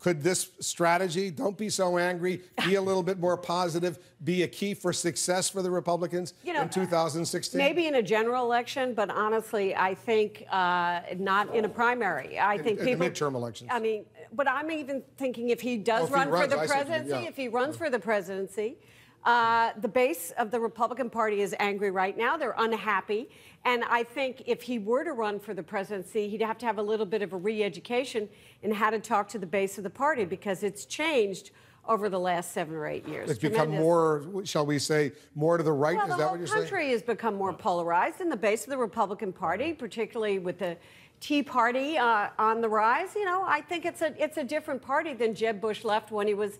Could this strategy, don't be so angry, be a little bit more positive, be a key for success for the Republicans in 2016? Maybe in a general election, but honestly, I think not in a primary. I think people, the midterm elections. I mean, but I'm even thinking if he does run for the presidency, yeah. if he runs for the presidency, the base of the Republican Party is angry right now. They're unhappy. And I think if he were to run for the presidency, he'd have to have a little bit of a re-education in how to talk to the base of the party, because it's changed over the last 7 or 8 years. It's become more, shall we say, more to the right? Well, is that what you're saying? the whole country has become more polarized, and the base of the Republican Party, particularly with the Tea Party on the rise, you know, I think it's a different party than Jeb Bush left when he was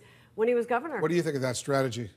governor. What do you think of that strategy?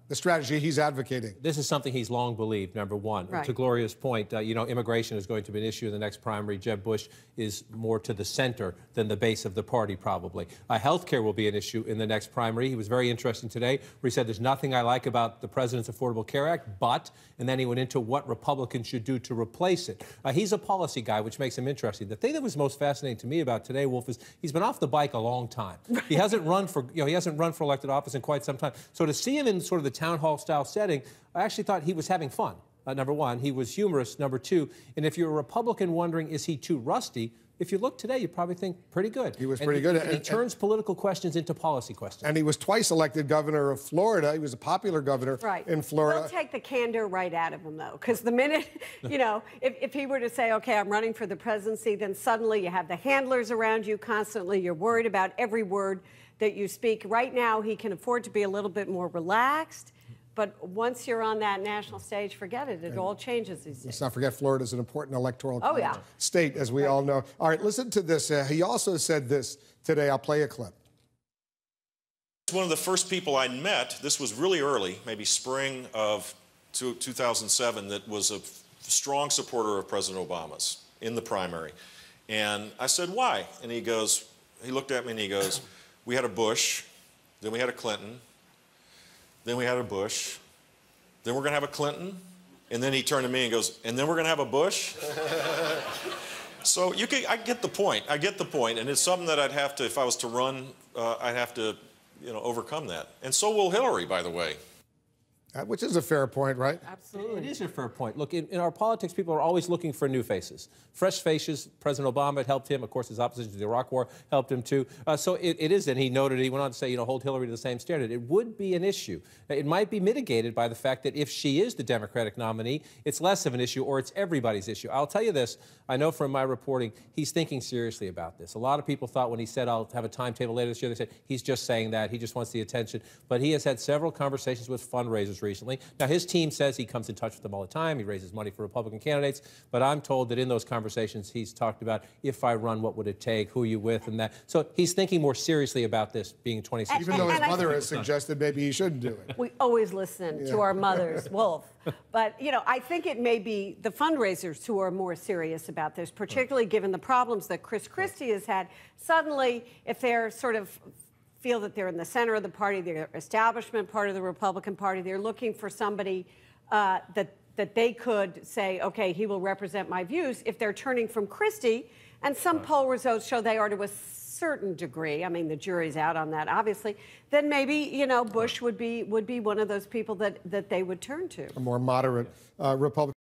The strategy he's advocating. This is something he's long believed, number one. Right. To Gloria's point, you know, immigration is going to be an issue in the next primary. Jeb Bush is more to the center than the base of the party, probably. Health care will be an issue in the next primary. He was very interesting today, where he said there's nothing I like about the President's Affordable Care Act, but, and then he went into what Republicans should do to replace it. He's a policy guy, which makes him interesting. The thing that was most fascinating to me about today, Wolf, is he's been off the bike a long time. He hasn't run for, you know, he hasn't run for elected office in quite some time. So to see him in sort of the town hall style setting, I actually thought he was having fun. Number one, he was humorous. Number two, and if you're a Republican wondering, is he too rusty? If you look today, you probably think pretty good. He was pretty good. And he turns political questions into policy questions. And he was twice elected governor of Florida. He was a popular governor in Florida. We'll take the candor right out of him, though, because the minute, you know, if he were to say, okay, I'm running for the presidency, then suddenly you have the handlers around you constantly. You're worried about every word that you speak. Right now, he can afford to be a little bit more relaxed. But once you're on that national stage, forget it. It all changes these days. Let's not forget Florida is an important electoral state, as we right. all know. All right, listen to this. He also said this today. I'll play a clip. One of the first people I met, this was really early, maybe spring of 2007, that was a strong supporter of President Obama's in the primary. And I said, why? And he looked at me and he goes, we had a Bush, then we had a Clinton, then we had a Bush, then we're going to have a Clinton, and then he turned to me and goes, and then we're going to have a Bush? So I get the point. I get the point, and it's something that I'd have to, if I was to run, I'd have to, you know, overcome that. And so will Hillary, by the way. Which is a fair point, right? Absolutely. It is a fair point. Look, in our politics, people are always looking for new faces. Fresh faces. President Obama had helped him. Of course, his opposition to the Iraq War helped him, too. So it is, and he noted, he went on to say, you know, hold Hillary to the same standard. It would be an issue. It might be mitigated by the fact that if she is the Democratic nominee, it's less of an issue, or it's everybody's issue. I'll tell you this. I know from my reporting, he's thinking seriously about this. A lot of people thought when he said, I'll have a timetable later this year, they said, he's just saying that. He just wants the attention. But he has had several conversations with fundraisers recently. Now, his team says he comes in touch with them all the time. He raises money for Republican candidates. But I'm told that in those conversations, he's talked about, if I run, what would it take, who are you with, and that. So he's thinking more seriously about this being 2016. Even though his mother has suggested maybe he shouldn't do it. We always listen to our mothers, Wolf. But, you know, I think it may be the fundraisers who are more serious about this, particularly given the problems that Chris Christie has had. Suddenly, if they're sort of feel that they're in the center of the party, they're establishment part of the Republican Party, they're looking for somebody that they could say, okay, he will represent my views. If they're turning from Christie, and some poll results show they are to a certain degree, I mean, the jury's out on that, obviously, then maybe, you know, Bush would be one of those people that they would turn to. A more moderate Republican.